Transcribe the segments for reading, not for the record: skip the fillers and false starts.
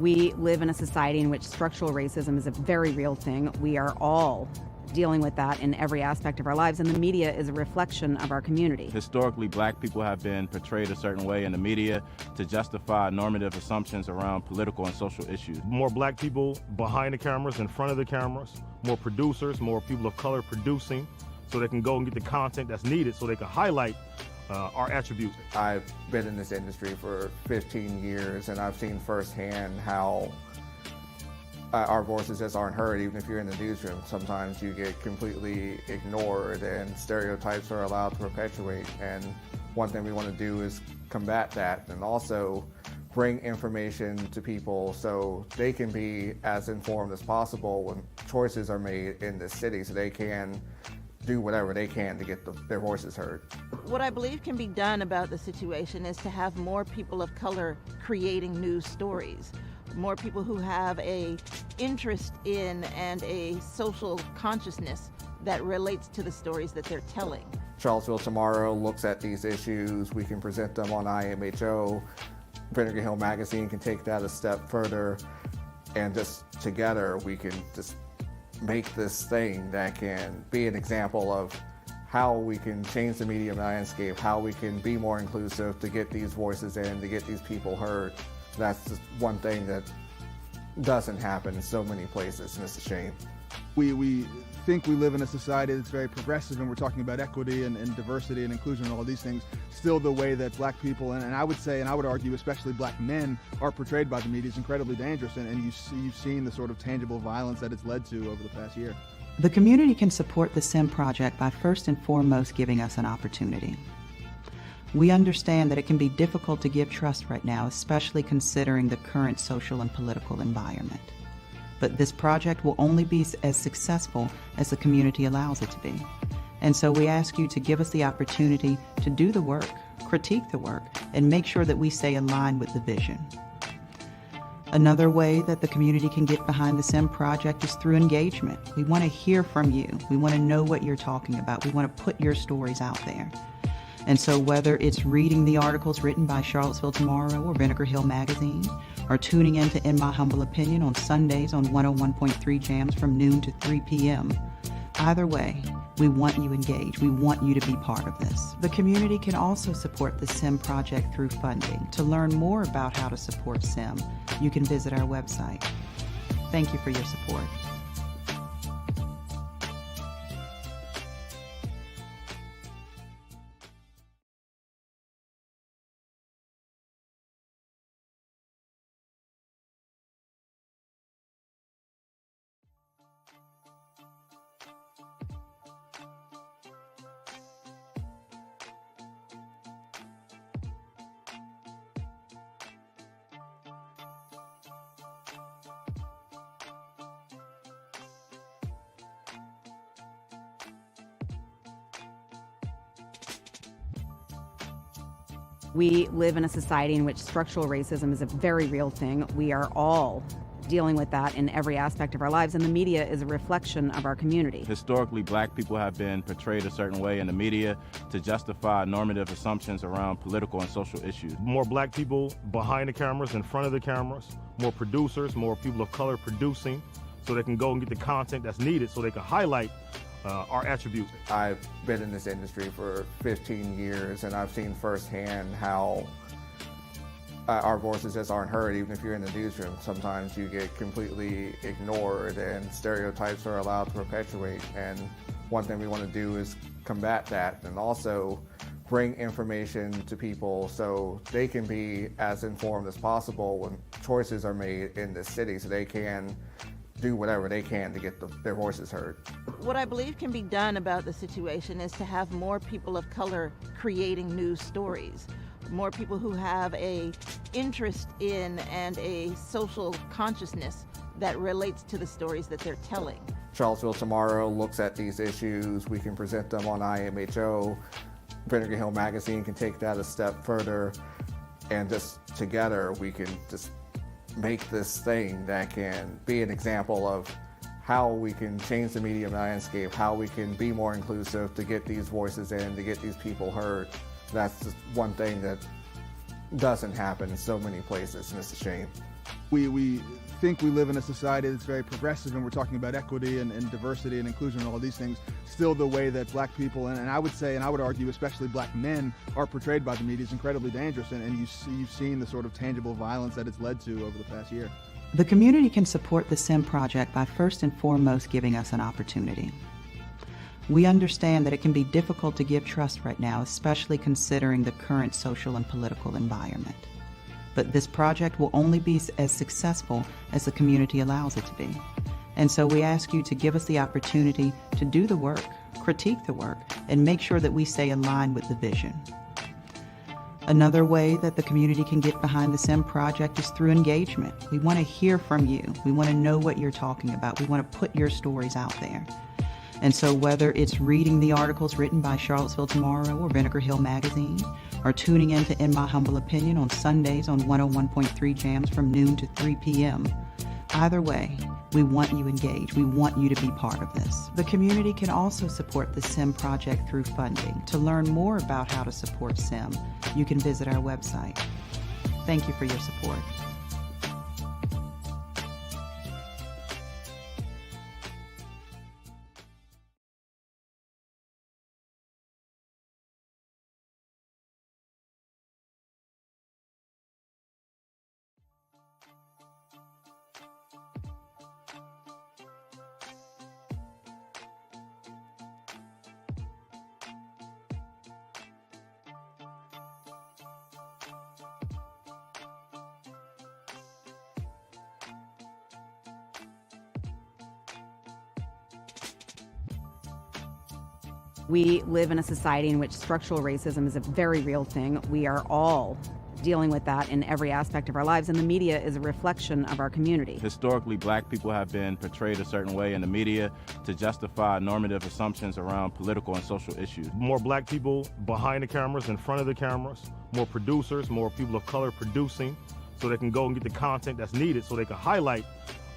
We live in a society in which structural racism is a very real thing. We are all dealing with that in every aspect of our lives, and the media is a reflection of our community. Historically, black people have been portrayed a certain way in the media to justify normative assumptions around political and social issues. More black people behind the cameras, in front of the cameras, more producers, more people of color producing, so they can go and get the content that's needed so they can highlight our attributes. I've been in this industry for 15 years and I've seen firsthand how our voices just aren't heard. Even if you're in the newsroom, sometimes you get completely ignored and stereotypes are allowed to perpetuate. And one thing we want to do is combat that and also bring information to people so they can be as informed as possible when choices are made in this city, so they can do whatever they can to get their voices heard. What I believe can be done about the situation is to have more people of color creating news stories, more people who have an interest in and a social consciousness that relates to the stories that they're telling. Charlottesville Tomorrow looks at these issues. We can present them on IMHO. Vinegar Hill Magazine can take that a step further, and just together we can just make this thing that can be an example of how we can change the media landscape, how we can be more inclusive to get these voices in, to get these people heard. That's just one thing that doesn't happen in so many places, and it's a shame. We think we live in a society that's very progressive, and we're talking about equity and diversity and inclusion and all these things. Still, the way that black people, and I would say, and I would argue especially black men, are portrayed by the media is incredibly dangerous, and you've seen the sort of tangible violence that it's led to over the past year. The community can support the SIM project by first and foremost giving us an opportunity. We understand that it can be difficult to give trust right now, especially considering the current social and political environment. But this project will only be as successful as the community allows it to be. And so we ask you to give us the opportunity to do the work, critique the work, and make sure that we stay in line with the vision. Another way that the community can get behind the SIM project is through engagement. We want to hear from you. We want to know what you're talking about. We want to put your stories out there. And so whether it's reading the articles written by Charlottesville Tomorrow or Vinegar Hill Magazine, or tuning in to In My Humble Opinion on Sundays on 101.3 Jams from noon to 3 p.m., either way, we want you engaged. We want you to be part of this. The community can also support the SIM project through funding. To learn more about how to support SIM, you can visit our website. Thank you for your support. We live in a society in which structural racism is a very real thing. We are all dealing with that in every aspect of our lives, and the media is a reflection of our community. Historically, black people have been portrayed a certain way in the media to justify normative assumptions around political and social issues. More black people behind the cameras, in front of the cameras, more producers, more people of color producing, so they can go and get the content that's needed so they can highlight our attributes. I've been in this industry for 15 years and I've seen firsthand how our voices just aren't heard. Even if you're in the newsroom, sometimes you get completely ignored and stereotypes are allowed to perpetuate. And one thing we want to do is combat that and also bring information to people so they can be as informed as possible when choices are made in this city, so they can do whatever they can to get their voices heard. What I believe can be done about the situation is to have more people of color creating news stories, more people who have an interest in and a social consciousness that relates to the stories that they're telling. Charlottesville Tomorrow looks at these issues. We can present them on IMHO. Vinegar Hill Magazine can take that a step further, and just together we can just make this thing that can be an example of how we can change the media landscape, how we can be more inclusive to get these voices in, to get these people heard. That's just one thing that doesn't happen in so many places, and it's a shame. We think we live in a society that's very progressive, and we're talking about equity and diversity and inclusion and all these things. Still, the way that black people, and I would say, and I would argue, especially black men, are portrayed by the media is incredibly dangerous, and you've seen the sort of tangible violence that it's led to over the past year. The community can support the SIM project by first and foremost giving us an opportunity. We understand that it can be difficult to give trust right now, especially considering the current social and political environment. But this project will only be as successful as the community allows it to be. And so we ask you to give us the opportunity to do the work, critique the work, and make sure that we stay aligned with the vision. Another way that the community can get behind the SIM project is through engagement. We want to hear from you. We want to know what you're talking about. We want to put your stories out there. And so whether it's reading the articles written by Charlottesville Tomorrow or Vinegar Hill Magazine, or tuning in to In My Humble Opinion on Sundays on 101.3 Jams from noon to 3 p.m., either way, we want you engaged. We want you to be part of this. The community can also support the SIM project through funding. To learn more about how to support SIM, you can visit our website. Thank you for your support. We live in a society in which structural racism is a very real thing. We are all dealing with that in every aspect of our lives, and the media is a reflection of our community. Historically, black people have been portrayed a certain way in the media to justify normative assumptions around political and social issues. More black people behind the cameras, in front of the cameras, more producers, more people of color producing, so they can go and get the content that's needed so they can highlight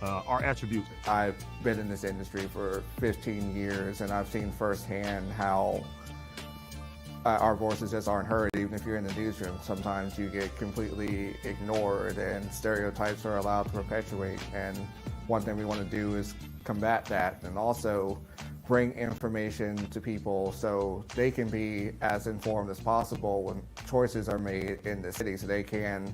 our attributes. I've been in this industry for 15 years, and I've seen firsthand how our voices just aren't heard. Even if you're in the newsroom, sometimes you get completely ignored and stereotypes are allowed to perpetuate. And one thing we want to do is combat that, and also bring information to people so they can be as informed as possible when choices are made in the city, so they can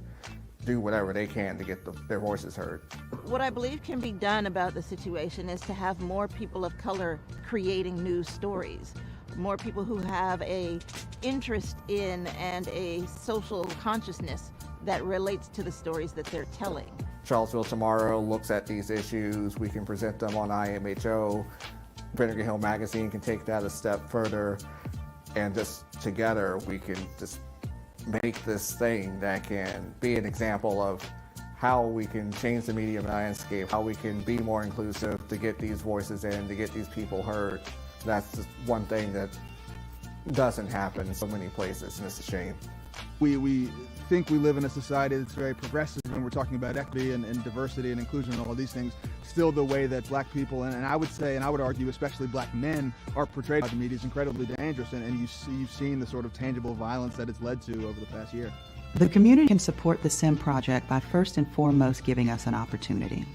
do whatever they can to get their voices heard. What I believe can be done about the situation is to have more people of color creating news stories, more people who have a interest in and a social consciousness that relates to the stories that they're telling. Charlottesville Tomorrow looks at these issues. We can present them on IMHO. Vinegar Hill Magazine can take that a step further, and just together we can just make this thing that can be an example of how we can change the media landscape, how we can be more inclusive to get these voices in, to get these people heard. That's just one thing that doesn't happen in so many places, and it's a shame. We think we live in a society that's very progressive, and we're talking about equity and diversity and inclusion and all these things. Still, the way that black people, and I would say, and I would argue, especially black men, are portrayed by the media is incredibly dangerous, and you've seen the sort of tangible violence that it's led to over the past year. The community can support the SIM project by first and foremost giving us an opportunity.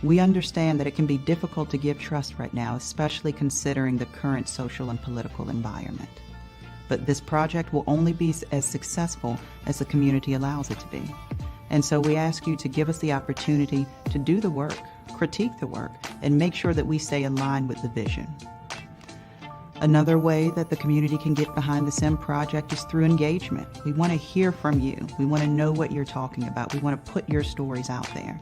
We understand that it can be difficult to give trust right now, especially considering the current social and political environment. But this project will only be as successful as the community allows it to be. And so we ask you to give us the opportunity to do the work, critique the work, and make sure that we stay aligned with the vision. Another way that the community can get behind the SIM project is through engagement. We want to hear from you. We want to know what you're talking about. We want to put your stories out there.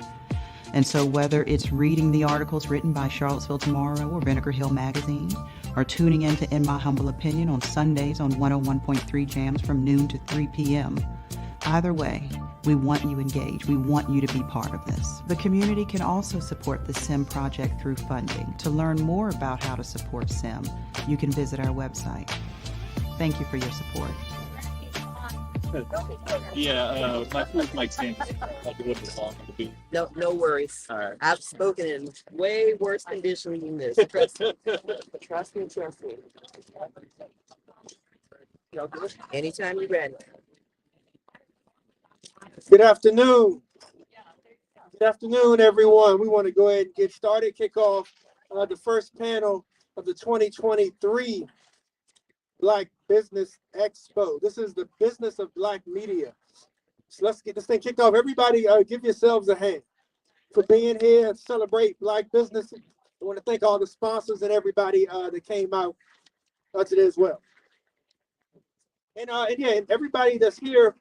And so whether it's reading the articles written by Charlottesville Tomorrow or Vinegar Hill Magazine, or tuning in to In My Humble Opinion on Sundays on 101.3 Jams from noon to 3 p.m., either way, we want you engaged. We want you to be part of this. The community can also support the SIM project through funding. To learn more about how to support SIM, you can visit our website. Thank you for your support. Yeah, my friend Mike Sanders. No worries. All right. I've spoken in way worse conditions than this. Trust me. Trust me. Anytime you're ready. Good afternoon. Good afternoon, everyone. We want to go ahead and get started, kick off the first panel of the 2023 Black Business Expo. This is the business of Black media. So let's get this thing kicked off. Everybody, give yourselves a hand for being here and celebrate Black business. I want to thank all the sponsors and everybody that came out today as well. And yeah, and everybody that's here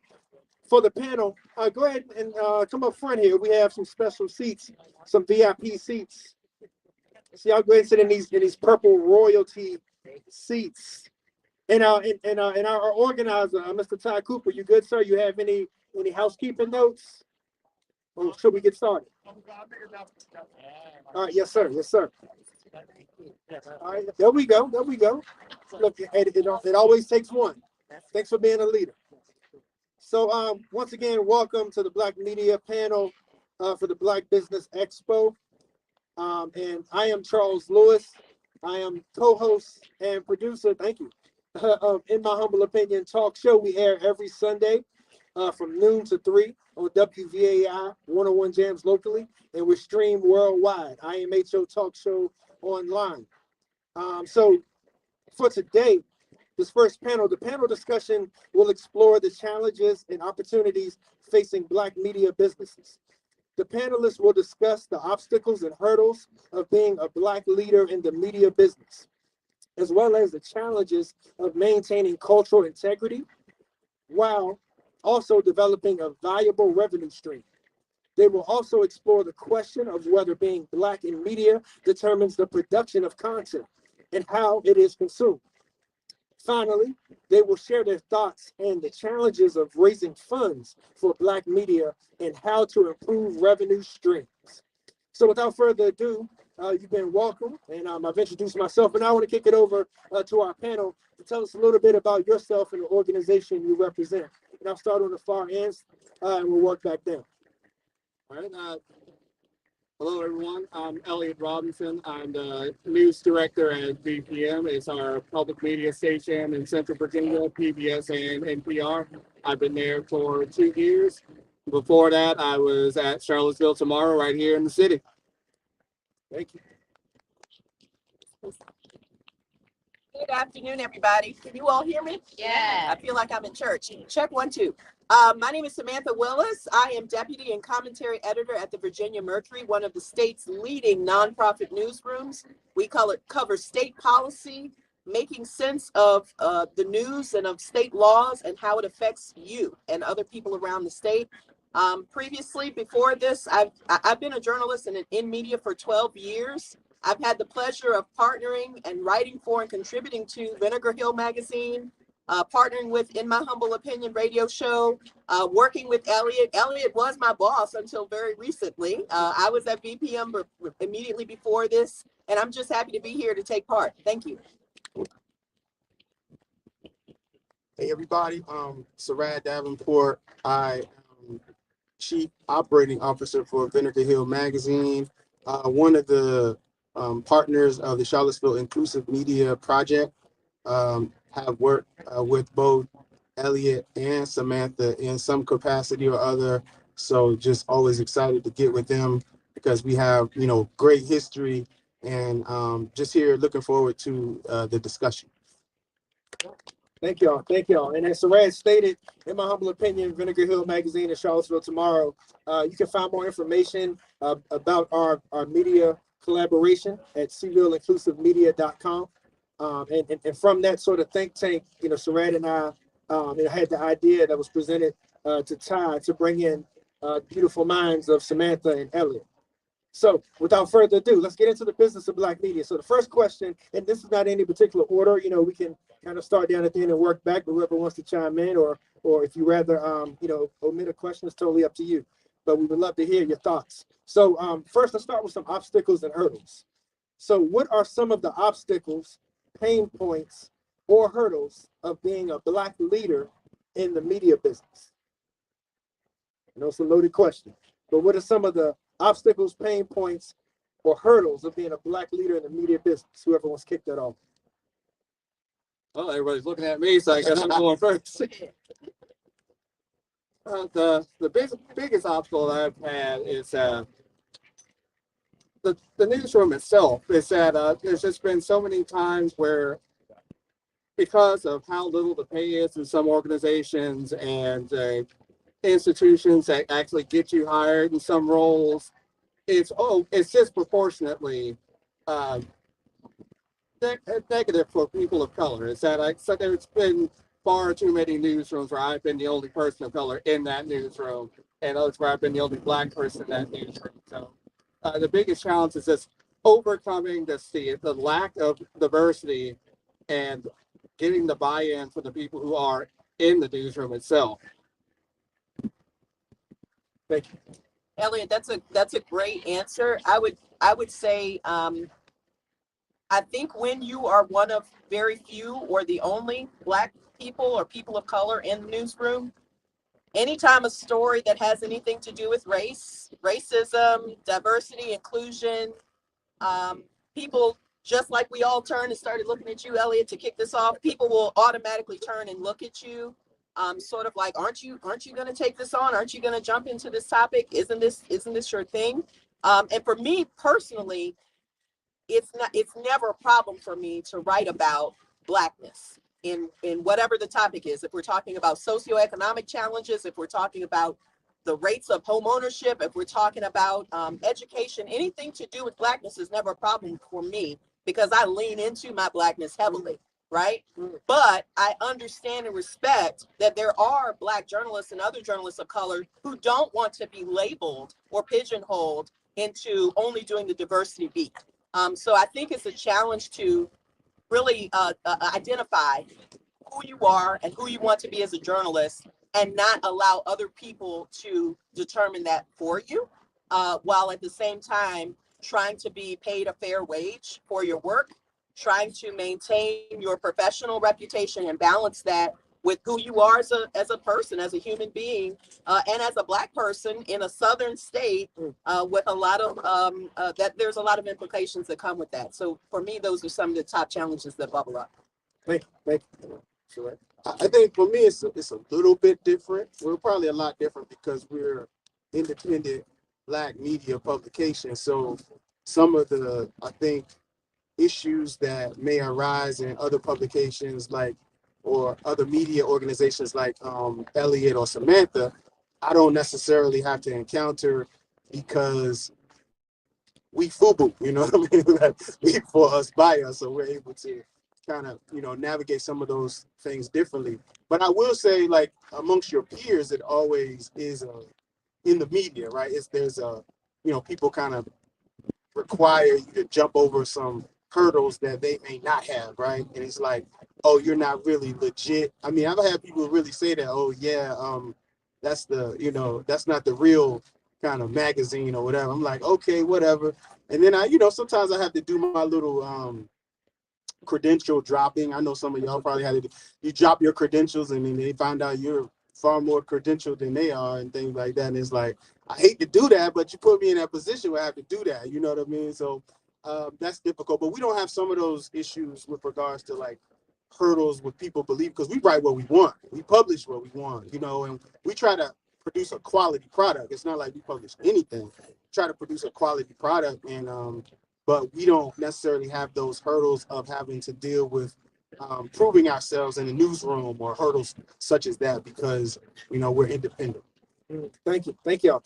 for the panel, go ahead and come up front here. We have some special seats, some VIP seats. So y'all go ahead and sit in these purple royalty seats. And our organizer, Mr. Ty Cooper, you good, sir? You have any housekeeping notes? Or should we get started? All right, yes, sir. Yes, sir. All right, there we go. There we go. Look, it always takes one. Thanks for being a leader. So once again, welcome to the Black Media panel for the Black Business Expo. And I am Charles Lewis. I am co-host and producer, thank you, In My Humble Opinion talk show. We air every Sunday from noon to 3 on WVAI 101 Jams locally, and we're streamed worldwide, IMHO Talk Show online. So for today, this first panel, the panel discussion will explore the challenges and opportunities facing Black media businesses. The panelists will discuss the obstacles and hurdles of being a Black leader in the media business, as well as the challenges of maintaining cultural integrity while also developing a valuable revenue stream. They will also explore the question of whether being Black in media determines the production of content and how it is consumed. Finally, they will share their thoughts and the challenges of raising funds for Black media and how to improve revenue streams. So without further ado, you've been welcome, and I've introduced myself, and I want to kick it over to our panel to tell us a little bit about yourself and the organization you represent. And I'll start on the far end, and we'll work back down. All right. Hello, everyone. I'm Elliott Robinson. I'm the news director at BPM. It's our public media station in Central Virginia, PBS and NPR. I've been there for 2 years. Before that, I was at Charlottesville Tomorrow right here in the city. Thank you. Good afternoon, everybody. Can you all hear me? Yeah. I feel like I'm in church. Check 1, 2. My name is Samantha Willis. I am deputy and commentary editor at the Virginia Mercury, one of the state's leading nonprofit newsrooms. We cover state policy, making sense of the news and of state laws and how it affects you and other people around the state. Previously, before this, I've been a journalist and in media for 12 years. I've had the pleasure of partnering and writing for and contributing to Vinegar magazine, partnering with In My Humble Opinion radio show, working with Elliott. Elliott was my boss until very recently. I was at BPM immediately before this, and I'm just happy to be here to take part. Thank you. Hey, everybody. SARAD Davenport. I am Chief Operating Officer for Vinegar Hill Magazine, one of the partners of the Charlottesville Inclusive Media Project. Have worked with both Elliott and Samantha in some capacity or other. So just always excited to get with them because we have, great history, and just here looking forward to the discussion. Thank y'all. Thank y'all. And as SARAD stated, In My Humble Opinion, Vinegar Hill Magazine in Charlottesville Tomorrow. You can find more information about our media collaboration at cvilleinclusivemedia.com. And from that sort of think tank, SARAD and I had the idea that was presented to Ty to bring in beautiful minds of Samantha and Elliott. So without further ado, let's get into the business of Black media. So the first question, and this is not any particular order, we can kind of start down at the end and work back, but whoever wants to chime in, or if you rather, omit a question, it's totally up to you. But we would love to hear your thoughts. So first, let's start with some obstacles and hurdles. So what are some of the obstacles, pain points, or hurdles of being a Black leader in the media business? I know it's a loaded question, but what are some of the obstacles, pain points, or hurdles of being a Black leader in the media business? Whoever wants to kick that off. Well, everybody's looking at me, so I guess I'm going first. The biggest obstacle I've had is the newsroom itself. Is that there's just been so many times where, because of how little the pay is in some organizations and institutions that actually get you hired in some roles, it's disproportionately uh, negative for people of color. Is that so there's been far too many newsrooms where I've been the only person of color in that newsroom, and others where I've been the only Black person in that newsroom. So the biggest challenge is just overcoming the lack of diversity and getting the buy-in for the people who are in the newsroom itself. Thank you. Elliot, that's a great answer. I would say I think when you are one of very few or the only Black people or people of color in the newsroom, anytime a story that has anything to do with race, racism, diversity, inclusion, people, just like we all turned and started looking at you, Elliot, to kick this off, people will automatically turn and look at you, sort of like, aren't you going to take this on? Aren't you going to jump into this topic? Isn't this your thing? And for me personally, it's never a problem for me to write about Blackness in whatever the topic is. If we're talking about socioeconomic challenges, if we're talking about the rates of home ownership, if we're talking about education, anything to do with Blackness is never a problem for me because I lean into my Blackness heavily, right? But I understand and respect that there are Black journalists and other journalists of color who don't want to be labeled or pigeonholed into only doing the diversity beat. So I think it's a challenge to really identify who you are and who you want to be as a journalist and not allow other people to determine that for you, while at the same time trying to be paid a fair wage for your work, trying to maintain your professional reputation and balance that with who you are as a person, as a human being, and as a Black person in a southern state with a lot of, that there's a lot of implications that come with that. So for me, those are some of the top challenges that bubble up. Thank you. Sure. I think for me, it's a little bit different. We're probably a lot different because we're independent Black media publication. So some of the, I think, issues that may arise in other publications or other media organizations like ELLIOTT or SAMANTHA, I don't necessarily have to encounter because we FUBU, you know what I mean? We for us, by us, so we're able to kind of, navigate some of those things differently. But I will say, like, amongst your peers, it always is in the media, right? There's people kind of require you to jump over some hurdles that they may not have, right? And it's like, oh, you're not really legit. I mean, I've had people really say that, oh yeah, that's that's not the real kind of magazine or whatever. I'm like, okay, whatever. And then sometimes I have to do my little credential dropping. I know some of y'all probably had to you drop your credentials and then they find out you're far more credentialed than they are and things like that. And it's like, I hate to do that, but you put me in that position where I have to do that. You know what I mean? So that's difficult. But we don't have some of those issues with regards to like hurdles with people believe, because we write what we want. We publish what we want, and we try to produce a quality product. It's not like we publish anything. We try to produce a quality product, and but we don't necessarily have those hurdles of having to deal with proving ourselves in the newsroom or hurdles such as that because we're independent. Thank y'all.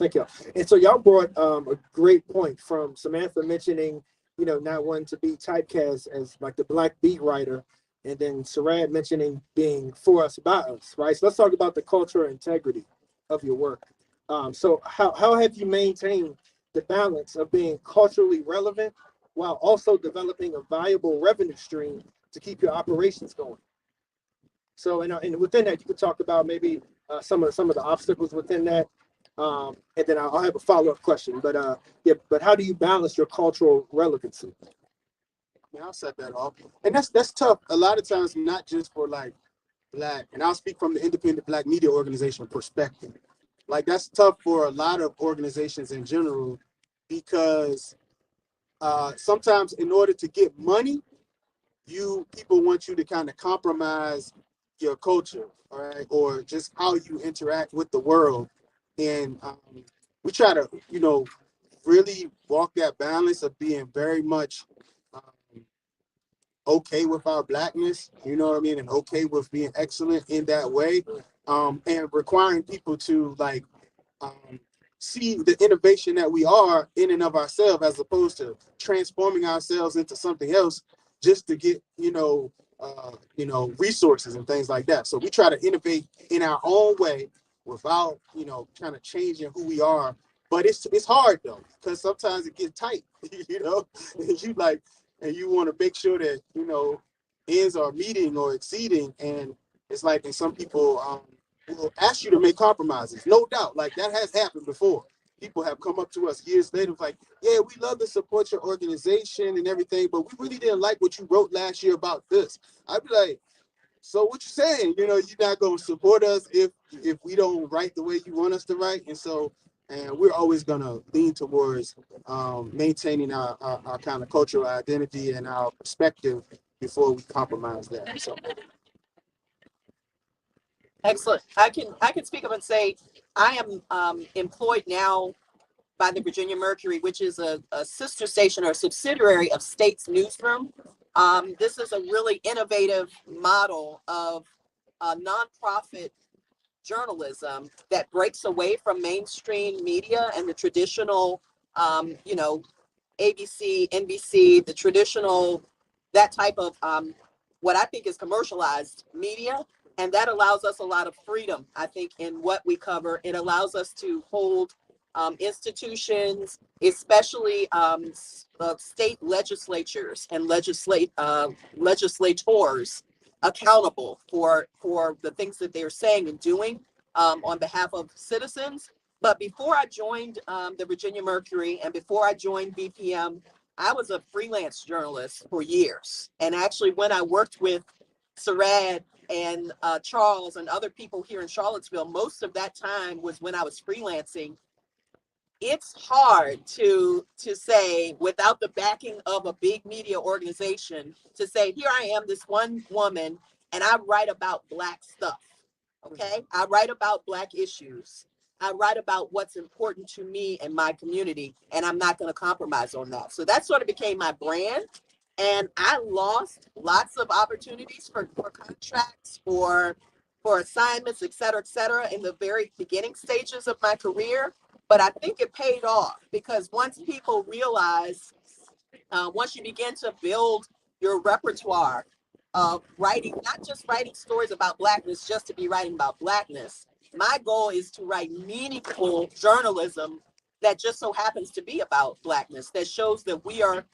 And so y'all brought a great point from Samantha mentioning, not wanting to be typecast as like the Black beat writer, and then SARAD mentioning being for us, by us, right? So let's talk about the cultural integrity of your work. So how have you maintained the balance of being culturally relevant while also developing a viable revenue stream to keep your operations going? So, and within that, you could talk about maybe some of the obstacles within that, and then I'll have a follow-up question. But but how do you balance your cultural relevancy? Yeah, I'll set that off, and that's tough. A lot of times, not just for like Black, and I'll speak from the independent Black media organization perspective. Like that's tough for a lot of organizations in general, because sometimes in order to get money, people want you to kind of compromise your culture, all right, or just how you interact with the world. And we try to, really walk that balance of being very much um, okay with our blackness, you know what I mean, and okay with being excellent in that way, and requiring people to like um, see the innovation that we are in and of ourselves, as opposed to transforming ourselves into something else just to get, resources and things like that. So we try to innovate in our own way without, kind of changing who we are. But it's hard though, because sometimes it gets tight, and you want to make sure that, ends are meeting or exceeding. And it's like, and some people, will ask you to make compromises. No doubt. Like that has happened before. People have come up to us years later, like, yeah, we love to support your organization and everything, but we really didn't like what you wrote last year about this. I'd be like, so what you saying? You're not going to support us if we don't write the way you want us to write. And we're always going to lean towards maintaining our kind of cultural identity and our perspective before we compromise that. So. Excellent. I can speak up and say I am employed now by the Virginia Mercury, which is a sister station or a subsidiary of State's Newsroom. This is a really innovative model of nonprofit journalism that breaks away from mainstream media and the traditional, ABC, NBC, the traditional, that type of what I think is commercialized media. And that allows us a lot of freedom, I think, in what we cover. It allows us to hold institutions, especially state legislatures and legislators accountable for the things that they're saying and doing on behalf of citizens. But before I joined the Virginia Mercury and before I joined BPM, I was a freelance journalist for years. And actually, when I worked with SARAD and Charles and other people here in Charlottesville, most of that time was when I was freelancing. It's hard to say, without the backing of a big media organization, to say, here I am, this one woman, and I write about Black stuff, okay? I write about Black issues. I write about what's important to me and my community, and I'm not going to compromise on that. So that sort of became my brand. And I lost lots of opportunities for contracts, for assignments, et cetera, in the very beginning stages of my career. But I think it paid off, because once people realize, once you begin to build your repertoire of writing, not just writing stories about Blackness just to be writing about Blackness. My goal is to write meaningful journalism that just so happens to be about Blackness, that shows that we are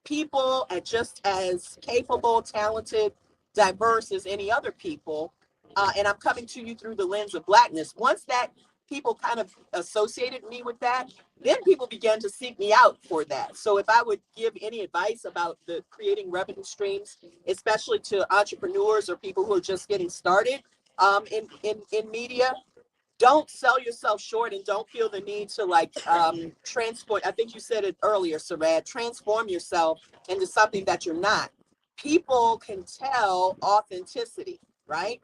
people are just as capable, talented, diverse as any other people. And I'm coming to you through the lens of Blackness. Once that people kind of associated me with that, then people began to seek me out for that. So if I would give any advice about the creating revenue streams, especially to entrepreneurs or people who are just getting started in media, don't sell yourself short and don't feel the need to transport. I think you said it earlier, SARAD, transform yourself into something that you're not. People can tell authenticity, right?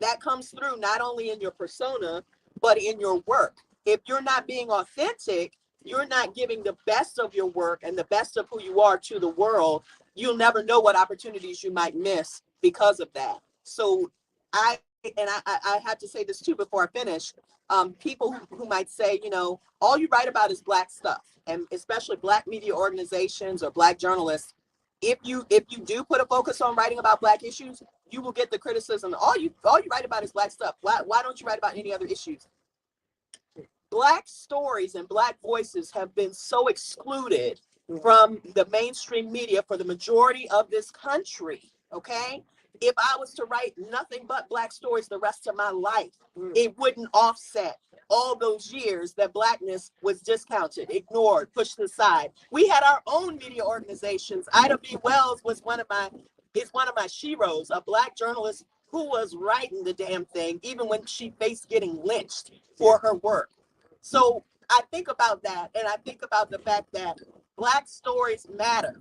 That comes through not only in your persona, but in your work. If you're not being authentic, you're not giving the best of your work and the best of who you are to the world. You'll never know what opportunities you might miss because of that. So I have to say this too before I finish. People who might say, all you write about is Black stuff, and especially Black media organizations or Black journalists. If you do put a focus on writing about Black issues, you will get the criticism. All you write about is Black stuff. Why don't you write about any other issues? Black stories and Black voices have been so excluded from the mainstream media for the majority of this country. Okay. If I was to write nothing but Black stories the rest of my life, it wouldn't offset all those years that Blackness was discounted, ignored, pushed aside. We had our own media organizations. Ida B. Wells was one of my sheroes, a Black journalist who was writing the damn thing, even when she faced getting lynched for her work. So I think about that, and I think about the fact that Black stories matter.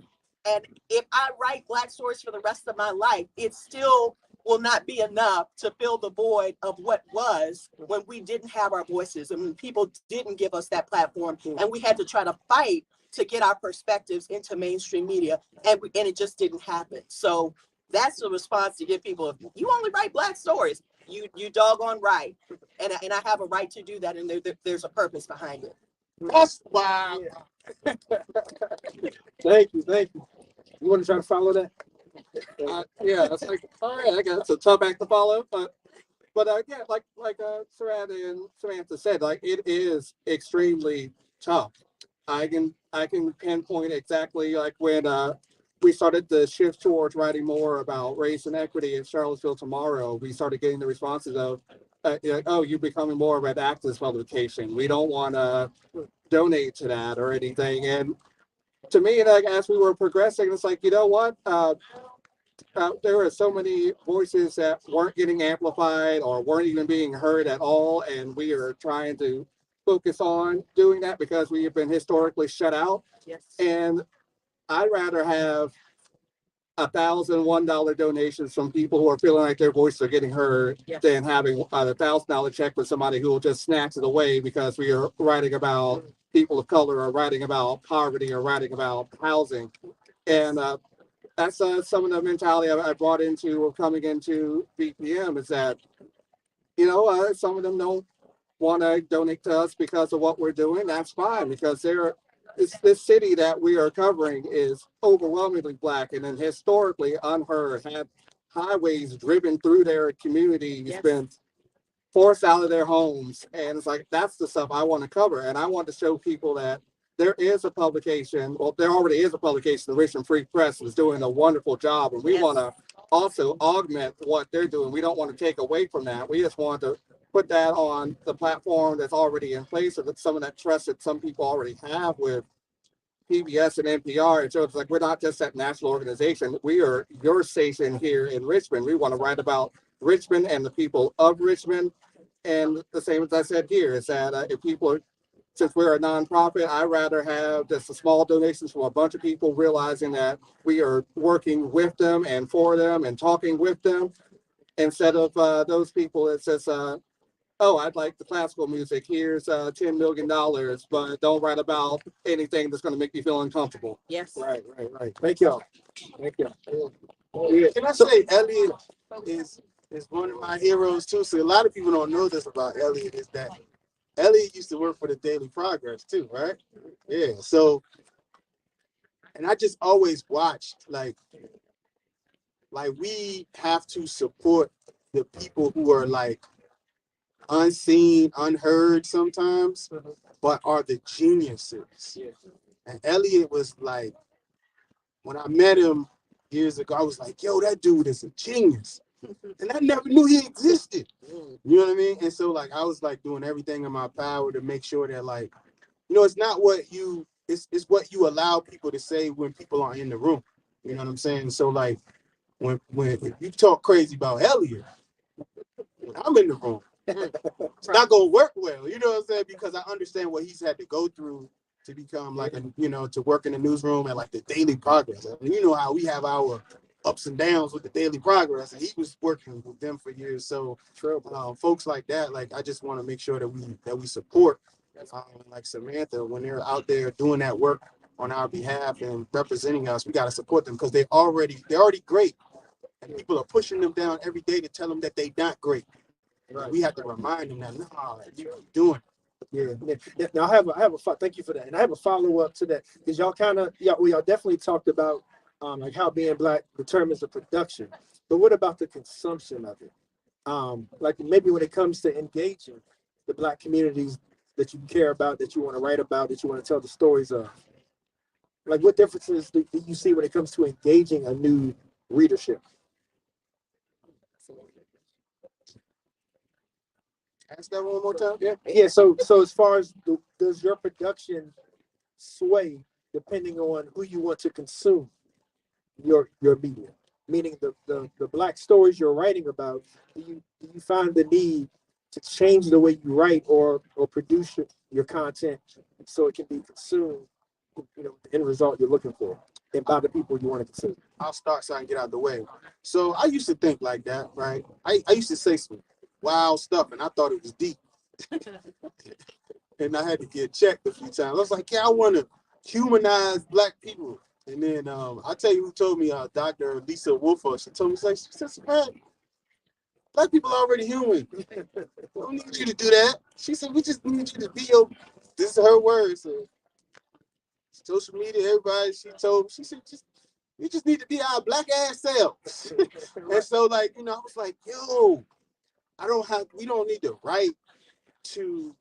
And if I write Black stories for the rest of my life, it's still will not be enough to fill the void of what was when we didn't have our voices and when people didn't give us that platform, and we had to try to fight to get our perspectives into mainstream media, and it just didn't happen. So that's the response to give people. You only write Black stories. You doggone right, and I have a right to do that, and there's a purpose behind it. That's wow. Thank you. You want to try to follow that? Yeah, it's like, all right, I guess it's a tough act to follow, but yeah, like SARAD and Samantha said, like it is extremely tough. I can pinpoint exactly like when we started the shift towards writing more about race and equity in Charlottesville Tomorrow. We started getting the responses of, oh, you're becoming more of an activist publication. We don't want to donate to that or anything. And to me, like as we were progressing, it's like, you know what? There were so many voices that weren't getting amplified or weren't even being heard at all, and we are trying to focus on doing that because we have been historically shut out. Yes. And I'd rather have $1,001 donations from people who are feeling like their voices are getting heard than having a $1,000 check for somebody who will just snatch it away because we are writing about people of color or writing about poverty or writing about housing. And that's some of the mentality I brought into coming into BPM is that, you know, some of them don't want to donate to us because of what we're doing. That's fine, because this city that we are covering is overwhelmingly Black and then historically unheard, had highways driven through their communities, been forced out of their homes. And it's like, that's the stuff I want to cover. And I want to show people that there is a publication, well, there already is a publication, the Richmond Free Press is doing a wonderful job. And we want to also augment what they're doing. We don't want to take away from that. We just want to put that on the platform that's already in place, or that some of that trust that some people already have with PBS and NPR. And so it's like, we're not just that national organization. We are your station here in Richmond. We want to write about Richmond and the people of Richmond. And the same as I said here is that if people are, since we're a nonprofit, I'd rather have just a small donations from a bunch of people realizing that we are working with them and for them and talking with them, instead of those people that says, oh, I'd like the classical music. Here's $10 million, but don't write about anything that's going to make me feel uncomfortable. Yes. Right. Thank y'all. Can I say Elliott is one of my heroes too? So a lot of people don't know this about Elliott, is that Elliott used to work for the Daily Progress too, right? Yeah. So, and I just always watched like we have to support the people who are like unseen, unheard sometimes, but are the geniuses. And Elliott was like, when I met him years ago, I was like, yo, that dude is a genius. And I never knew he existed. You know what I mean? And so like, I was like doing everything in my power to make sure that like, you know, it's not what you, it's what you allow people to say when people aren't in the room. You know what I'm saying? So like, when if you talk crazy about Elliott, I'm in the room. It's not gonna work well, you know what I'm saying? Because I understand what he's had to go through to become like a, you know, to work in the newsroom and like the Daily Progress. I mean, you know how we have our ups and downs with the Daily Progress, and he was working with them for years. So folks like that, like I just want to make sure that we support like Samantha when they're out there doing that work on our behalf and representing us. We got to support them because they're already great, and people are pushing them down every day to tell them that they're not great. Right. We have to remind them that, nah, you're doing it. Yeah. Now I have a thank you for that, and I have a follow up to that, because y'all definitely talked about like how being Black determines the production, but what about the consumption of it? Like maybe when it comes to engaging the Black communities that you care about, that you want to write about, that you want to tell the stories of, like what differences do you see when it comes to engaging a new readership? Ask that one more time. Yeah. So as far as does your production sway depending on who you want to consume your media? Meaning the Black stories you're writing about, do you find the need to change the way you write or produce your content so it can be consumed, you know, the end result you're looking for? and by the people you want to consider. I'll start so I can get out of the way. So I used to think like that, right? I used to say some wild stuff, and I thought it was deep. And I had to get checked a few times. I was like, yeah, I want to humanize Black people. And then I'll tell you who told me, Dr. Lisa Wolfer. She told me, she said, man, Black people are already human. We don't need you to do that. She said, we just need you to be your, this is her words. So social media, everybody, she said, you just need to be our Black ass selves. And so, like, I was like, yo, we don't need the right to,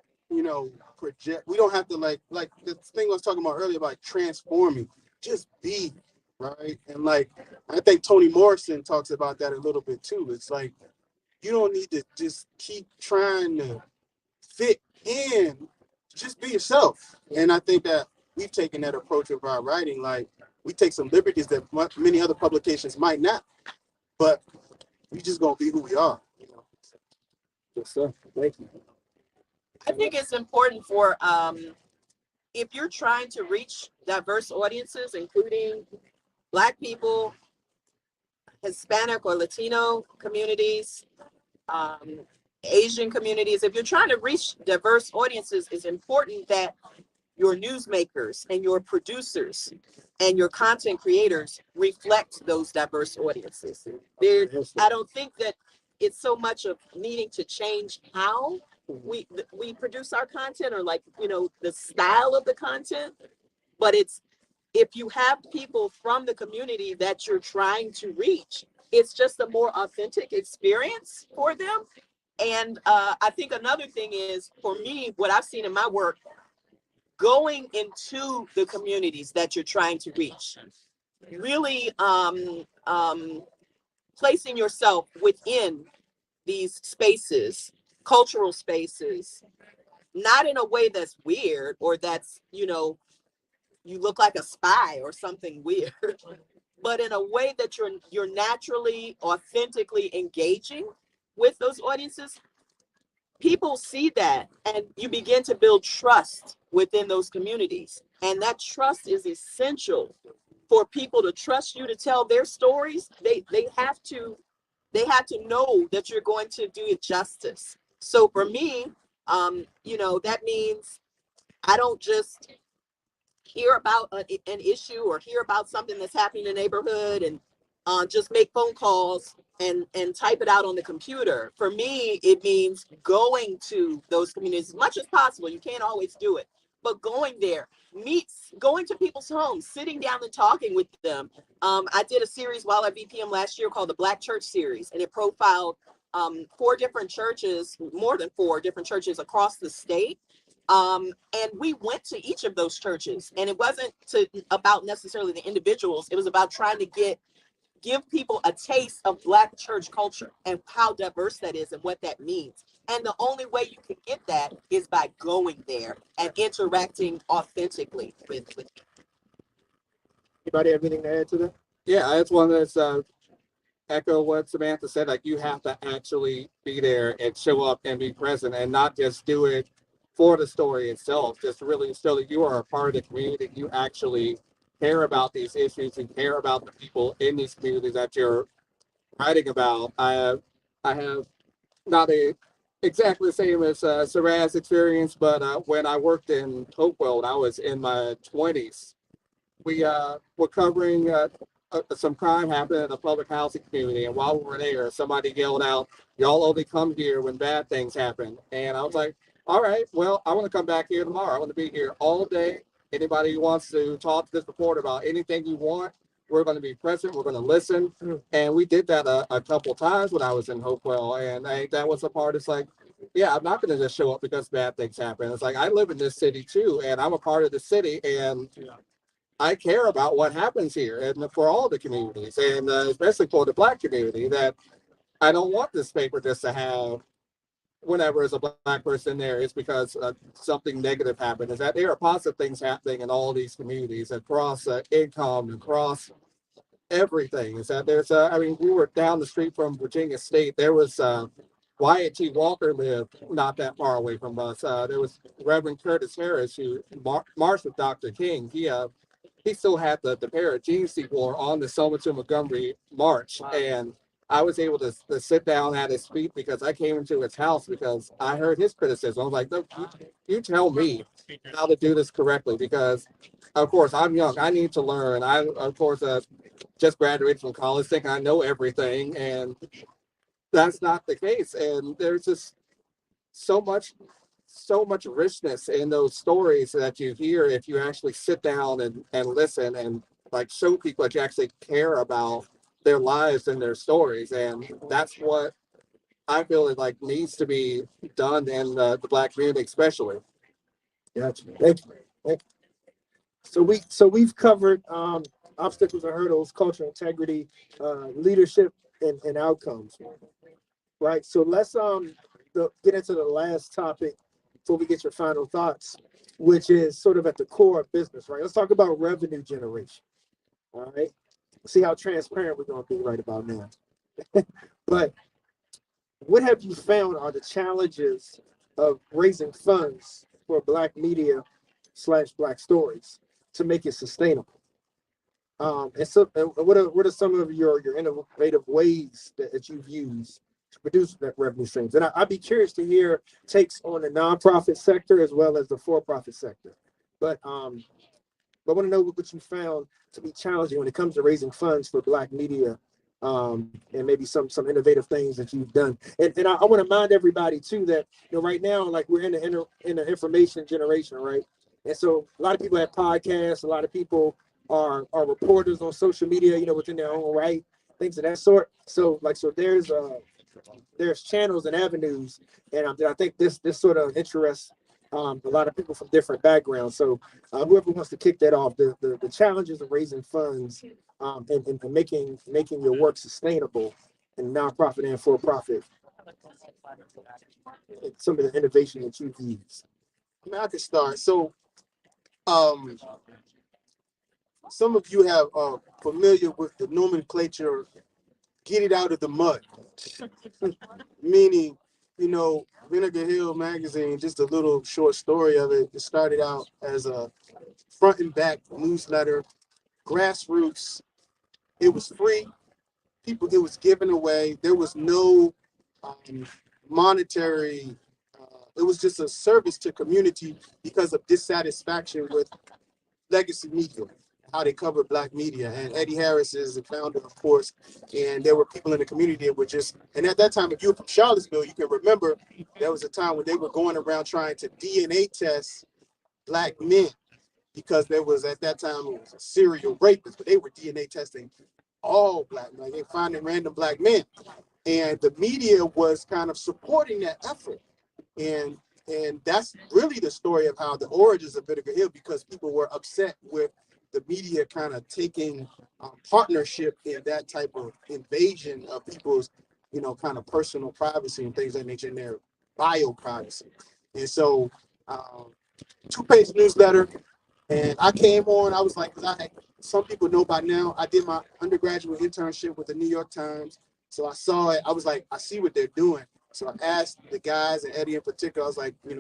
project. We don't have to like the thing I was talking about earlier about transforming, just be, right? And like, I think Toni Morrison talks about that a little bit too. It's like, you don't need to just keep trying to fit in, just be yourself. And I think that we've taken that approach with our writing. Like, we take some liberties that many other publications might not, but we just gonna be who we are. Yes, sir. Thank you. I think it's important for if you're trying to reach diverse audiences, including Black people, Hispanic or Latino communities, Asian communities, if you're trying to reach diverse audiences, it's important that your newsmakers and your producers and your content creators reflect those diverse audiences. I don't think that it's so much of needing to change how we produce our content, or like, the style of the content, but it's, if you have people from the community that you're trying to reach, it's just a more authentic experience for them. And I think another thing is, for me, what I've seen in my work, going into the communities that you're trying to reach, really placing yourself within these spaces, cultural spaces, not in a way that's weird or that's, you look like a spy or something weird, but in a way that you're naturally, authentically engaging with those audiences. People see that, and you begin to build trust within those communities. And that trust is essential for people to trust you to tell their stories. They have to know that you're going to do it justice. So for me, that means I don't just hear about an issue or hear about something that's happening in the neighborhood and just make phone calls and type it out on the computer. For me, it means going to those communities as much as possible. You can't always do it, but going there, going to people's homes, sitting down and talking with them. I did a series while at VPM last year called the Black Church Series, and it profiled 4 different churches, more than 4 different churches across the state. And we went to each of those churches, and it wasn't about necessarily the individuals. It was about trying to give people a taste of Black church culture and how diverse that is and what that means. And the only way you can get that is by going there and interacting authentically with people. Anybody have anything to add to that? Yeah, I just want to echo what Samantha said. Like, you have to actually be there and show up and be present, and not just do it for the story itself. Just really show that you are a part of the community. You actually care about these issues and care about the people in these communities that you're writing about. I have not exactly the same as SARAD's experience, but when I worked in Hopewell, I was in my 20s. We were covering some crime happened in a public housing community, and while we were there, somebody yelled out, "Y'all only come here when bad things happen." And I was like, all right, well, I want to come back here tomorrow. I want to be here all day. Anybody who wants to talk to this reporter about anything you want, we're going to be present. We're going to listen. And we did that a couple times when I was in Hopewell. And that was the part. It's like, yeah, I'm not going to just show up because bad things happen. It's like, I live in this city too, and I'm a part of the city, and I care about what happens here and for all the communities, and especially for the Black community, that I don't want this paper just to have, whenever there's a Black person there, it's because something negative happened. Is that there are positive things happening in all these communities across income, across everything. Is that there's we were down the street from Virginia State. There was Wyatt T. Walker lived not that far away from us. There was Reverend Curtis Harris, who marched with Dr. King. He he still had the pair of jeans he wore on the Selma to Montgomery march. And I was able to sit down at his feet because I came into his house because I heard his criticism. I was like, look, you tell me how to do this correctly, because of course I'm young. I need to learn. I, of course, just graduated from college, think I know everything, and that's not the case. And there's just so much richness in those stories that you hear if you actually sit down and listen and like show people that you actually care about their lives and their stories. And that's what I feel it like needs to be done in the Black community, especially. Gotcha. Thank you. Thank you. So we've covered obstacles and hurdles, cultural integrity, leadership, and outcomes. Right. So let's get into the last topic before we get your final thoughts, which is sort of at the core of business, right? Let's talk about revenue generation. All right. See how transparent we're going to be right about now. But what have you found are the challenges of raising funds for Black media / Black stories to make it sustainable? And so what are some of your innovative ways that you've used to produce that revenue streams? And I'd be curious to hear takes on the nonprofit sector as well as the for-profit sector. But I want to know what you found to be challenging when it comes to raising funds for Black media, and maybe some innovative things that you've done. And I want to remind everybody too that right now, like, we're in the information generation, right? And so a lot of people have podcasts, a lot of people are reporters on social media, within their own right, things of that sort. So there's channels and avenues, and I think this sort of interests a lot of people from different backgrounds. So whoever wants to kick that off, the challenges of raising funds and making your work sustainable in nonprofit and for-profit, some of the innovation that you've used. I mean, I could start. So some of you have familiar with the nomenclature, get it out of the mud. Meaning, Vinegar Hill magazine, just a little short story of it. It started out as a front and back newsletter, grassroots. It was free. It was given away. There was no monetary, it was just a service to community because of dissatisfaction with legacy media, how they cover Black media. And Eddie Harris is the founder, of course, and there were people in the community that were just, and at that time, if you were from Charlottesville, you can remember there was a time when they were going around trying to DNA test Black men, because there was, at that time, it was a serial rapist, but they were DNA testing all Black men. They finding random Black men. And the media was kind of supporting that effort. And that's really the story of how the origins of Vinegar Hill, because people were upset with the media kind of taking partnership in that type of invasion of people's, kind of personal privacy and things of that nature, in their bio privacy. And so 2-page newsletter, and I came on, I was like, some people know by now, I did my undergraduate internship with the New York Times. So I saw it, I was like, I see what they're doing. So I asked the guys, and Eddie in particular, I was like, can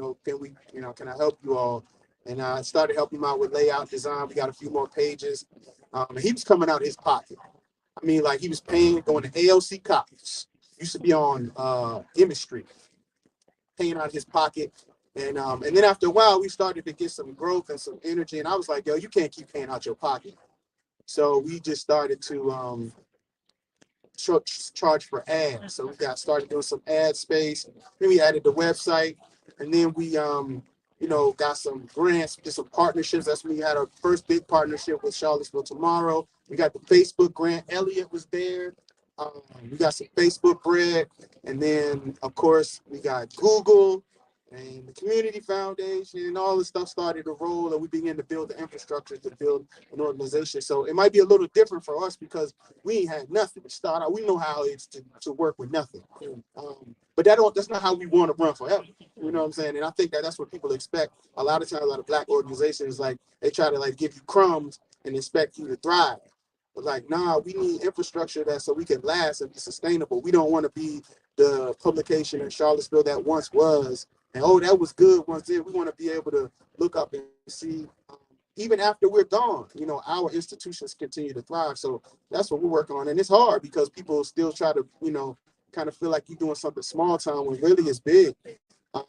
I help you all? And I started helping him out with layout design. We got a few more pages. And he was coming out of his pocket. I mean, like, he was going to ALC copies. Used to be on Image Street, paying out of his pocket. And then after a while, we started to get some growth and some energy. And I was like, yo, you can't keep paying out your pocket. So we just started to charge for ads. So we got started doing some ad space. Then we added the website, and then we got some grants, did some partnerships. That's when we had our first big partnership with Charlottesville Tomorrow. We got the Facebook grant. ELLIOTT was there. We got some Facebook bread, and then of course we got Google and the Community Foundation, and all this stuff started to roll, and we began to build the infrastructure to build an organization. So it might be a little different for us because we ain't had nothing to start out. We know how it's to work with nothing. But that's not how we want to run forever. You know what I'm saying? And I think that's what people expect. A lot of times, a lot of Black organizations, like, they try to give you crumbs and expect you to thrive. But nah, we need infrastructure so we can last and be sustainable. We don't want to be the publication in Charlottesville that once was, and that was good once then. We want to be able to look up and see even after we're gone, our institutions continue to thrive. So that's what we're working on. And it's hard because people still try to, kind of feel like you're doing something small time when really it's big. Um,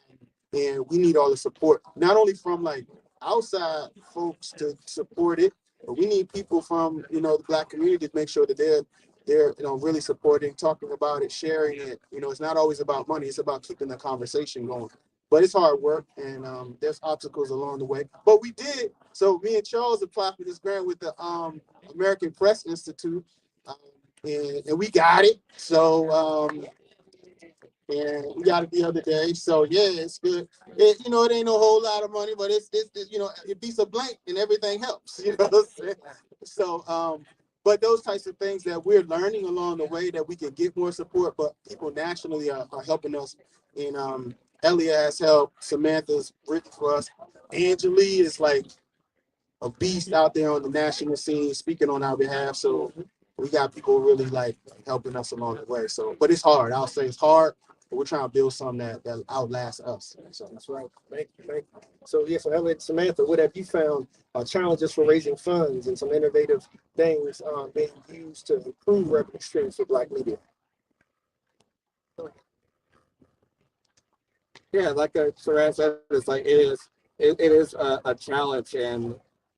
and we need all the support, not only from like outside folks to support it, but we need people from, the Black community to make sure that they're really supporting, talking about it, sharing it. It's not always about money. It's about keeping the conversation going. But it's hard work, and there's obstacles along the way. But we did. So me and Charles applied for this grant with the American Press Institute, and we got it. So and we got it the other day. So yeah, it's good. It ain't no whole lot of money, but it's it beats a blank and everything helps. You know what I'm saying? So but those types of things that we're learning along the way that we can get more support, but people nationally are helping us. And Elliott has helped, Samantha's written for us. Angeli is like a beast out there on the national scene, speaking on our behalf. So we got people really like helping us along the way. So, but it's hard. I'll say it's hard, but we're trying to build something that outlasts us. So That's right. Thank you. So yeah, so Elliott, Samantha, what have you found challenges for raising funds and some innovative things being used to improve revenue streams for Black media? Yeah, like Sarad said, it's like it is a challenge, and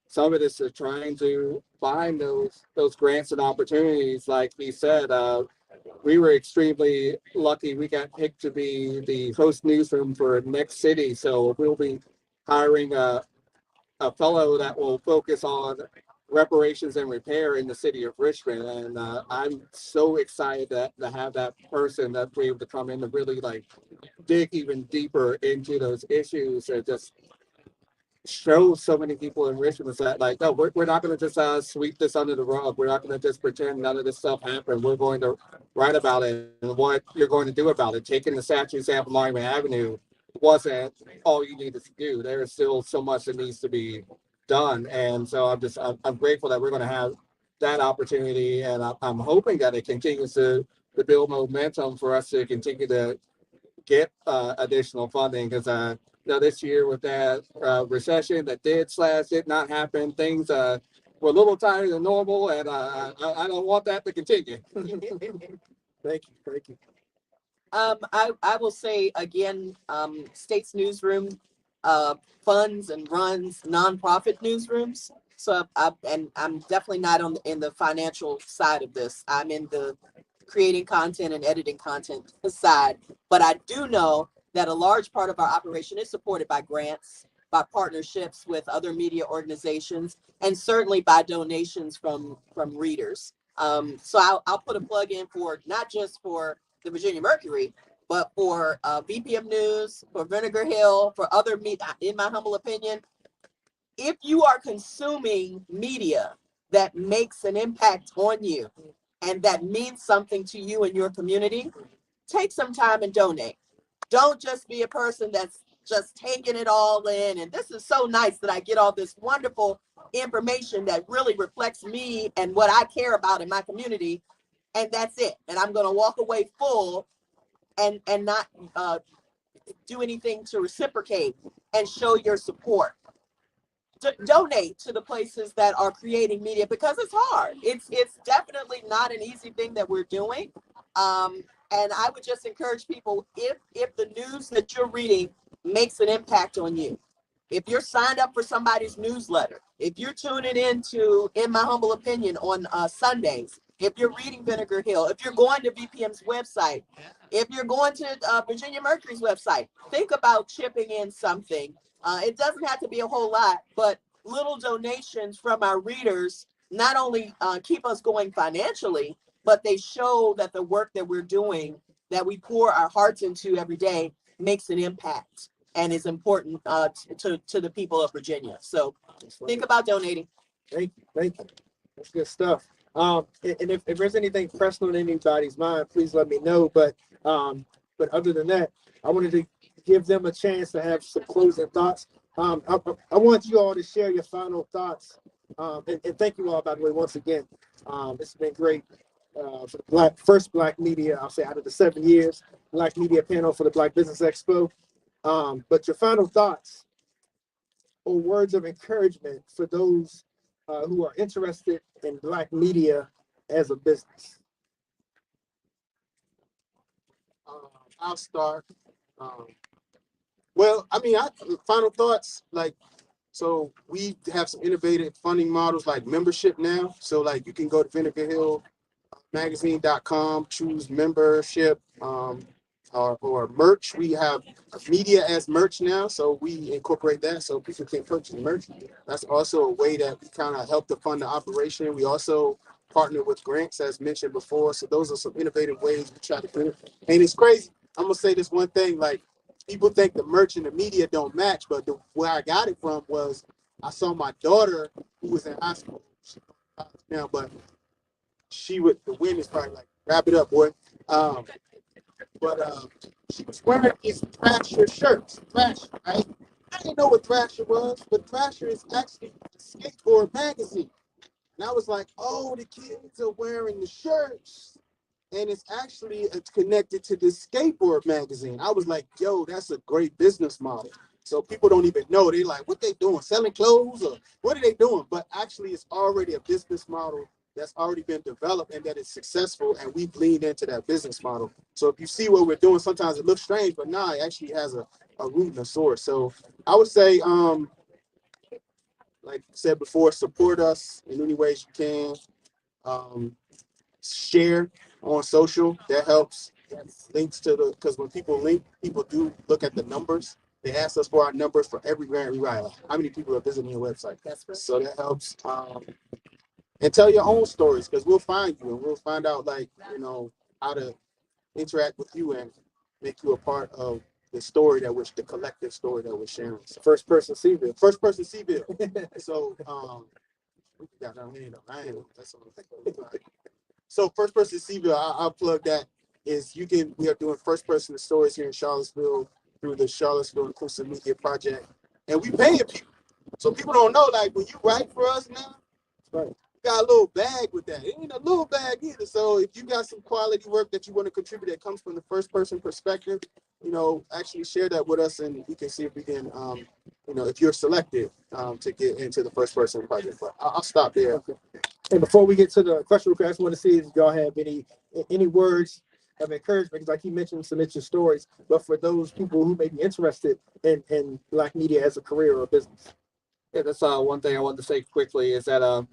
some of it is trying to find those grants and opportunities. Like he said, we were extremely lucky. We got picked to be the host newsroom for Next City, so we'll be hiring a fellow that will focus on reparations and repair in the city of Richmond. And I'm so excited to have that person that be able to come in and really like dig even deeper into those issues and just show so many people in Richmond that like, no, we're not going to just sweep this under the rug. We're not going to just pretend none of this stuff happened. We're going to write about it and what you're going to do about it. Taking the statues out of Monument Avenue wasn't all you needed to do. There is still so much that needs to be done. And so I'm grateful that we're going to have that opportunity. And I'm hoping that it continues to build momentum for us to continue to get additional funding, because this year with that recession that did not happen, things were a little tighter than normal, and I don't want that to continue. Thank you. I will say again, State's Newsroom funds and runs nonprofit newsrooms. So I'm definitely not in the financial side of this. I'm in the creating content and editing content side. But I do know that a large part of our operation is supported by grants, by partnerships with other media organizations, and certainly by donations from readers. So I'll put a plug in for not just for the Virginia Mercury, but for VPM News, for Vinegar Hill, for other media. In my humble opinion, if you are consuming media that makes an impact on you and that means something to you and your community, take some time and donate. Don't just be a person that's just taking it all in. And this is so nice that I get all this wonderful information that really reflects me and what I care about in my community. And that's it. And I'm going to walk away full and not do anything to reciprocate and show your support. Donate to the places that are creating media, because it's hard. It's definitely not an easy thing that we're doing. And I would just encourage people, if the news that you're reading makes an impact on you, if you're signed up for somebody's newsletter, if you're tuning into, in my humble opinion, on Sundays, if you're reading Vinegar Hill, if you're going to VPM's website, if you're going to Virginia Mercury's website, think about chipping in something. It doesn't have to be a whole lot, but little donations from our readers not only keep us going financially, but they show that the work that we're doing, that we pour our hearts into every day, makes an impact and is important to the people of Virginia. So think about donating. Thank you. That's good stuff. And if there's anything pressing on anybody's mind, please let me know. But other than that, I wanted to give them a chance to have some closing thoughts. I want you all to share your final thoughts. And thank you all, by the way, once again. It's been great for the first Black media, I'll say, out of the 7 years, Black media panel for the Black Business Expo. But your final thoughts or words of encouragement for those who are interested in Black media as a business? I'll start. Well, I mean, final thoughts, like, so we have some innovative funding models like membership now. So like you can go to vinegarhillmagazine.com, choose membership, or merch. We have media as merch now, so we incorporate that so people can purchase merch. That's also a way that we kind of help to fund the operation. We also partner with grants, as mentioned before. So those are some innovative ways we try to do it. And it's crazy. I'm gonna say this one thing, like, people think the merch and the media don't match, but where I got it from was I saw my daughter, who was in high school now, but she would, the wind is probably like, wrap it up, boy. She was wearing these Thrasher shirts, Thrasher, right? I didn't know what Thrasher was, but Thrasher is actually a skateboard magazine. And I was like, oh, the kids are wearing the shirts. And it's actually connected to this skateboard magazine. I was like, yo, that's a great business model. So people don't even know. They like, what they doing? Selling clothes, or what are they doing? But actually, it's already a business model that's already been developed and that is successful. And we've leaned into that business model. So if you see what we're doing, sometimes it looks strange, but nah, it actually has a root and a source. So I would say, like I said before, support us in any ways you can. Share on social, that helps. Links to the, because when people link, people do look at the numbers. They ask us for our numbers for every grant we write. Like, how many people are visiting your website? That's right. So that helps. And tell your own stories, because we'll find you and we'll find out, like, you know, how to interact with you and make you a part of the story the collective story that we're sharing. So, first person Seville. So we got that hand up. That's all. So first person Seville, I'll plug that. We are doing first person stories here in Charlottesville through the Charlottesville Inclusive Media Project, and we paying people. So people don't know, like, when you write for us now, right, you got a little bag with that. It ain't a little bag either. So if you got some quality work that you want to contribute that comes from the first person perspective, you know, actually share that with us, and we can see if we can, you know, if you're selected to get into the first person project. But I'll stop there. Okay. And before we get to the question, I just want to see if y'all have any words of encouragement, because like you mentioned, submit your stories, but for those people who may be interested in Black media as a career or a business. Yeah, that's one thing I wanted to say quickly is that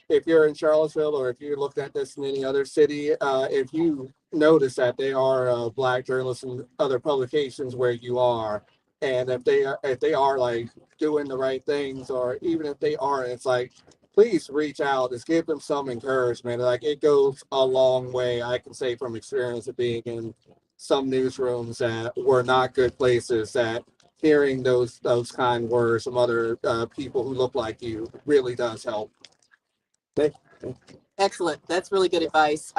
if you're in Charlottesville or if you looked at this in any other city, if you notice that they are Black journalists and other publications where you are, and if they are like doing the right things, or even if they aren't, it's like, please reach out. Just give them some encouragement. Like, it goes a long way. I can say from experience of being in some newsrooms that were not good places, that hearing those kind words from other people who look like you really does help. Excellent. That's really good advice.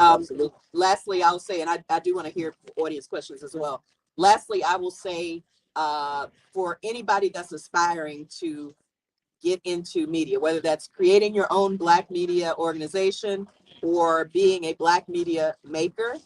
Lastly, I'll say, and I do want to hear audience questions as well. Lastly, I will say, for anybody that's aspiring to get into media, whether that's creating your own Black media organization or being a Black media maker,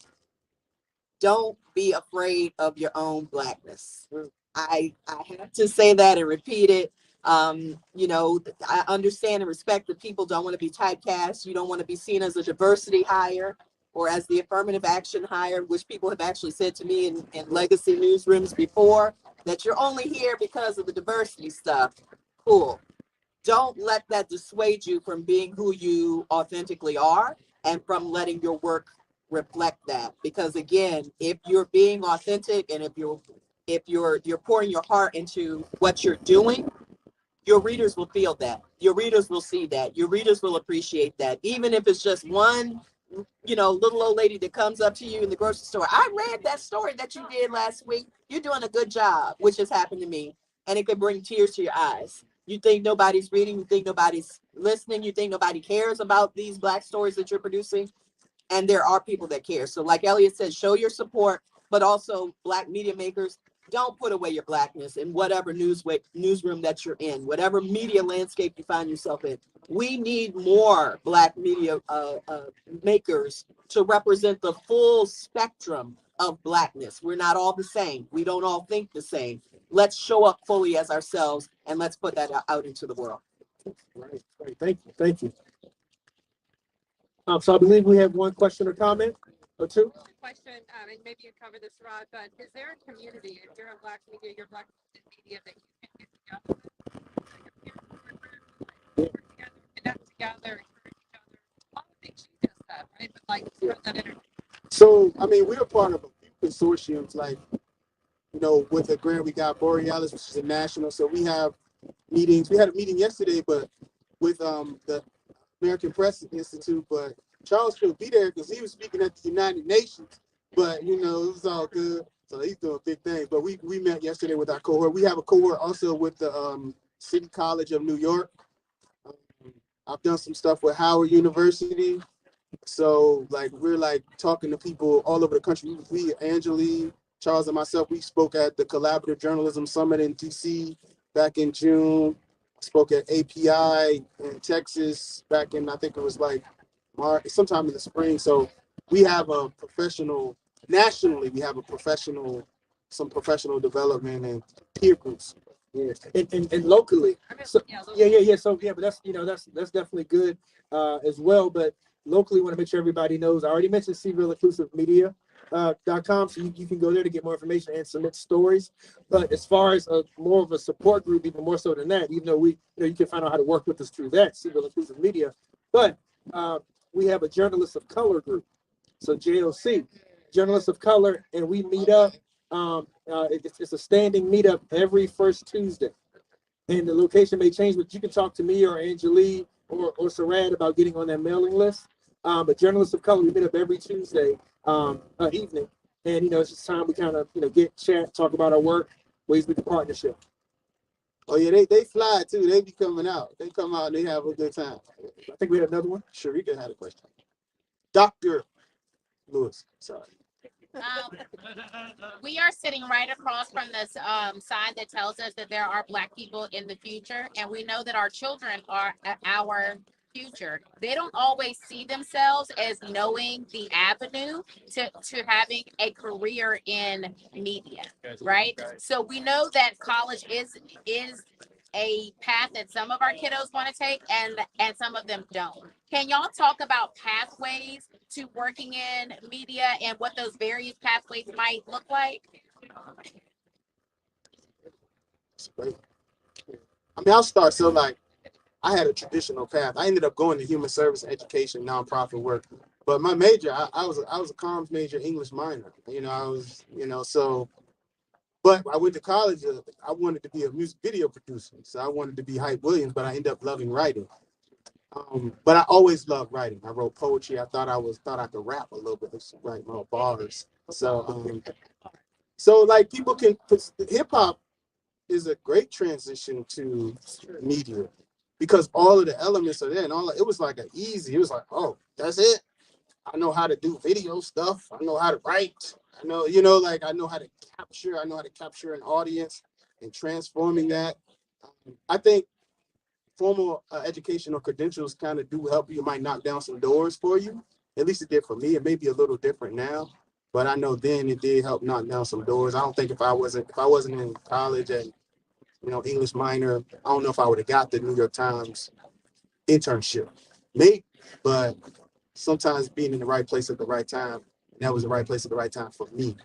don't be afraid of your own Blackness. I have to say that and repeat it. You know, I understand and respect that people don't want to be typecast. You don't want to be seen as a diversity hire or as the affirmative action hire, which people have actually said to me in legacy newsrooms before, that you're only here because of the diversity stuff. Cool. Don't let that dissuade you from being who you authentically are and from letting your work reflect that. Because again, if you're being authentic and if you're pouring your heart into what you're doing, your readers will feel that. Your readers will see that. Your readers will appreciate that. Even if it's just one, you know, little old lady that comes up to you in the grocery store. I read that story that you did last week. You're doing a good job, which has happened to me. And it could bring tears to your eyes. You think nobody's reading, you think nobody's listening, you think nobody cares about these Black stories that you're producing. And there are people that care. So like Elliott said, show your support, but also Black media makers, don't put away your Blackness in whatever newsroom that you're in, whatever media landscape you find yourself in. We need more Black media makers to represent the full spectrum of Blackness. We're not all the same. We don't all think the same. let's show up fully as ourselves and let's put that out into the world. Right. Thank you. So I believe we have one question or comment or two. Question, and maybe you covered this, Rod, but is there a community, if you're a Black media, you're Black media, that you can get together, connect together, encourage each other? A lot of things she does that, right? But like, spread that energy. So, I mean, we're a part of a few consortiums, like, you know, with the grant we got Borealis, which is a national. So we have meetings. We had a meeting yesterday, but with the American Press Institute, but Charles couldn't be there because he was speaking at the United Nations. But, you know, it was all good. So he's doing big things. But we met yesterday with our cohort. We have a cohort also with the City College of New York. I've done some stuff with Howard University. So, like, we're like talking to people all over the country. We Angeli, Charles, and myself, we spoke at the Collaborative Journalism Summit in DC back in June. Spoke at API in Texas back in, I think it was like March, sometime in the spring. So we have a professional, nationally, we have some professional development and peer groups. Yeah, and locally. So, yeah. So yeah, but that's, you know, that's definitely good as well. But locally, want to make sure everybody knows. I already mentioned CVilleInclusiveMedia.com, so you can go there to get more information and submit stories. But as far as more of a support group, even more so than that, even though you can find out how to work with us through that, Seville Inclusive Media. But we have a Journalists of Color group, so JOC, Journalists of Color, and we meet up. It's a standing meetup every first Tuesday, and the location may change, but you can talk to me or Angeli or SARAD about getting on that mailing list. But Journalists of Color, we meet up every Tuesday evening, and you know, it's just time we kind of, you know, get chat, talk about our work, ways we can partnership. Oh yeah, they fly too. They be coming out. They come out and they have a good time. I think we had another one. Sharika had a question. Dr. Lewis, sorry. We are sitting right across from this sign that tells us that there are Black people in the future, and we know that our children are our future. They don't always see themselves as knowing the avenue to having a career in media, right? So we know that college is a path that some of our kiddos want to take and some of them don't. Can y'all talk about pathways to working in media and what those various pathways might look like? I mean, I'll start. So like, I had a traditional path. I ended up going to human service, education, nonprofit work. But my major, I was a comms major, English minor. You know, but I went to college. I wanted to be a music video producer, so I wanted to be Hype Williams. But I ended up loving writing. But I always loved writing. I wrote poetry. I thought I could rap a little bit, write my bars. So like people can. Hip hop is a great transition to media because all of the elements are there, and it was like it was like, oh, that's it. I know how to do video stuff. I know how to write. I know, I know how to capture an audience and transforming that. I think formal educational credentials kind of do help you. It might knock down some doors for you. At least it did for me. It may be a little different now, but I know then it did help knock down some doors. I don't think if I wasn't in college and English minor, I don't know if I would have got the New York Times internship. Maybe, but sometimes being in the right place at the right time, that was the right place at the right time for me.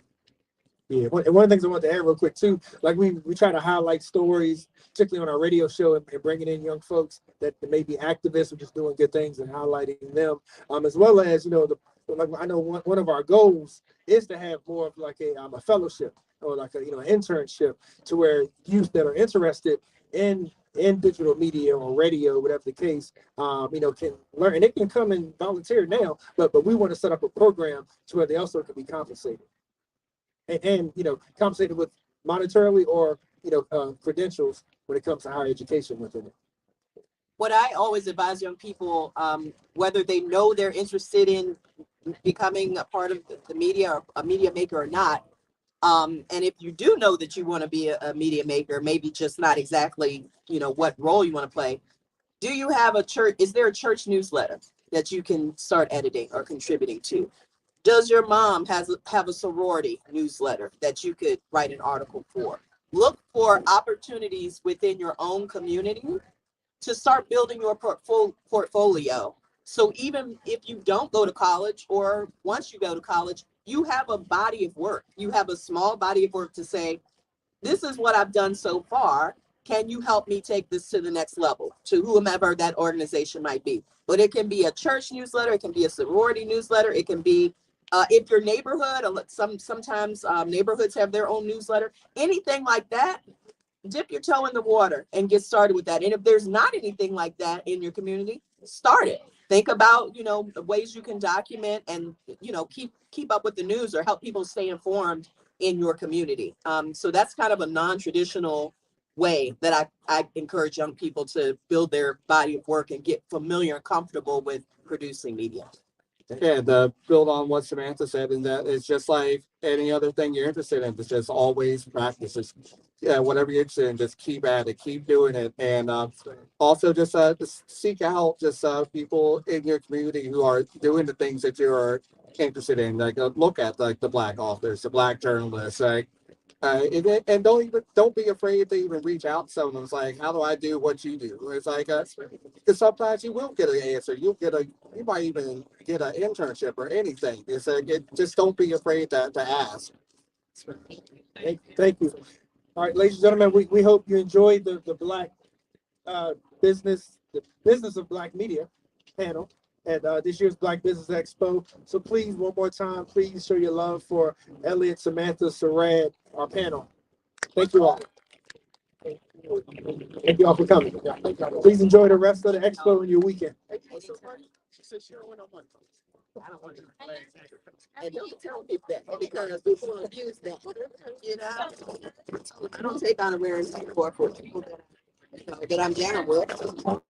Yeah, and one of the things I want to add real quick too, like we try to highlight stories, particularly on our radio show, and bringing in young folks that may be activists or just doing good things and highlighting them, as well as I know one of our goals is to have more of like a fellowship or like an internship to where youth that are interested in digital media or radio, whatever the case, can learn, and they can come and volunteer now, but we want to set up a program to where they also can be compensated. And compensated with monetarily or credentials when it comes to higher education within it. What I always advise young people, whether they know they're interested in becoming a part of the media or a media maker or not, and if you do know that you want to be a media maker, maybe just not exactly what role you want to play, do you have a church? Is there a church newsletter that you can start editing or contributing to? Does your mom have a sorority newsletter that you could write an article for? look for opportunities within your own community to start building your portfolio. So even if you don't go to college, or once you go to college, you have a body of work. You have a small body of work to say, this is what I've done so far. Can you help me take this to the next level, to whomever that organization might be? But it can be a church newsletter, it can be a sorority newsletter, it can be if your neighborhood, sometimes neighborhoods have their own newsletter, anything like that. Dip your toe in the water and get started with that. And if there's not anything like that in your community, start it. Think about, ways you can document and, keep up with the news or help people stay informed in your community. So that's kind of a non-traditional way that I encourage young people to build their body of work and get familiar and comfortable with producing media. Yeah, to build on what Samantha said, and that it's just like any other thing you're interested in. It's just always practice. Yeah, whatever you're interested in, just keep at it, keep doing it, and also just seek out just people in your community who are doing the things that you are interested in. Like look at like the Black authors, the Black journalists, like. And don't be afraid to even reach out to someone. It's like, how do I do what you do? It's like, because sometimes you will get an answer. You might even get an internship or anything. It's like, just don't be afraid to ask. Thank you. All right, ladies and gentlemen, we hope you enjoyed the Black business of Black media panel at this year's Black Business Expo. So please, one more time, please show your love for Elliott, Samantha, SARAD, our panel. Thank you all. Thank you all for coming. Please enjoy the rest of the expo and your weekend. And don't tell people that, because people will abuse that. I don't take honorary for people that I'm down with.